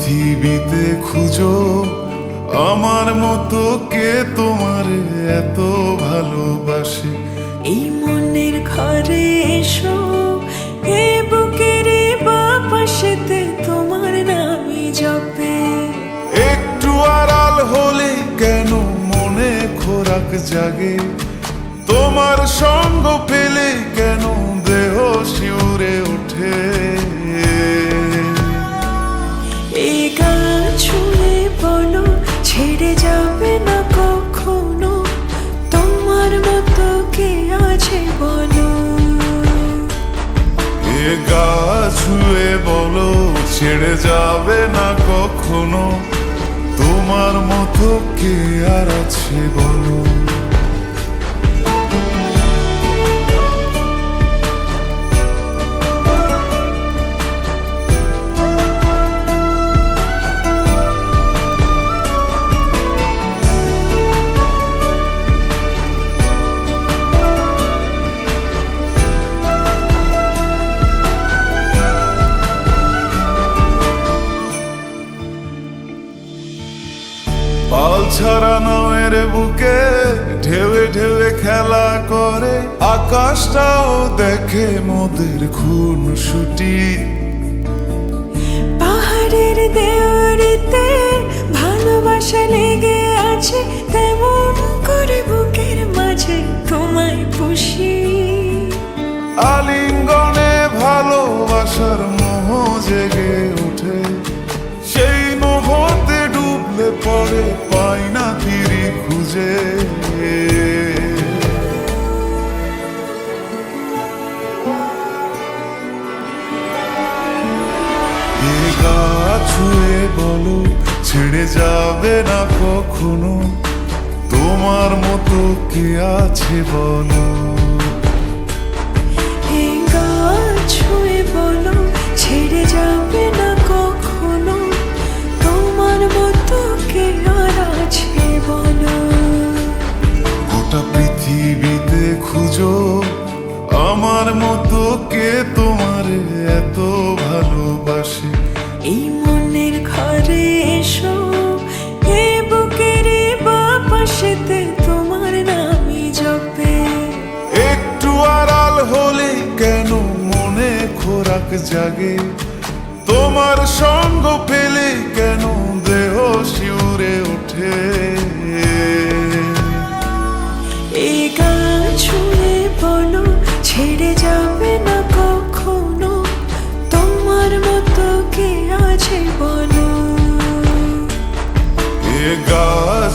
পৃথিবীতে খুঁজো আমার মতো কে তোমার এত ভালোবাসে। এই মনের ঘরে এসো, এ বুকের বাপাশেতে তোমার নামই জপে। একটু আড়াল হলে কেন মনে খোরাক জাগে, তোমার সঙ্গ পেলে কেন দেহ শিউরে ওঠে। এই গান ছুঁয়ে বলো ছেড়ে যাবে না কখনো, তোমার মতো কে আছে বলো। এ গা ছুঁয়ে বলো ছেড়ে যাবে না কখনো, তোমার মতো কে আর আছে বলো। পাল ছাড়া নামের বুকে ঢেউে ঢেউে খেলা করে, আকাশটাও দেখে মোদের খুন ছুটি। পাহাড়ের দেওয়ারিতে ভালোবাসা লেগে আছে, তেমন করে বুকের মাঝে তোমায় পুষি। আলিঙ্গনে ভালোবাসার মোহ জেগে ওঠে, সেই মোহতে ডুবলে পরে পাই না ফিরি খুঁজে। এ গা ছুঁয়ে বলো ছেড়ে যাবে না কখনো, তোমার মতো কে আছে বলো। এই গান ছুঁয়ে বলো ছেড়ে যাবে না কখনো, তোমার মতো কে আর আছে বলো। গোটা পৃথিবীতে খুঁজো আমার মতো কে তোমার এত ভালোবাসে। এই মনের ঘরে এসো, এ বুকের বাপাশেতে তোমার নামই জপে। একটু আড়াল হলে কেন মনে খোরাক জাগে, তোমার সঙ্গ পেলে কেন দেহ শিউরে ওঠে। এই গান ছুঁয়ে বলো ছেড়ে যাবে না কখনো, তোমার মতো কে আছে বলো। এ গা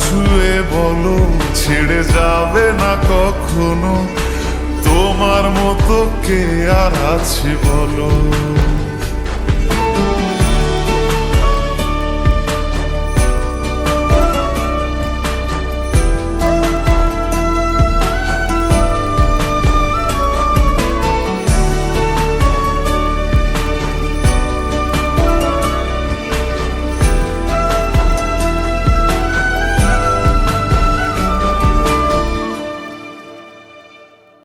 ছুঁয়ে বলো ছেড়ে যাবে না কখনো, তোমার মতো কে আর আছে বলো।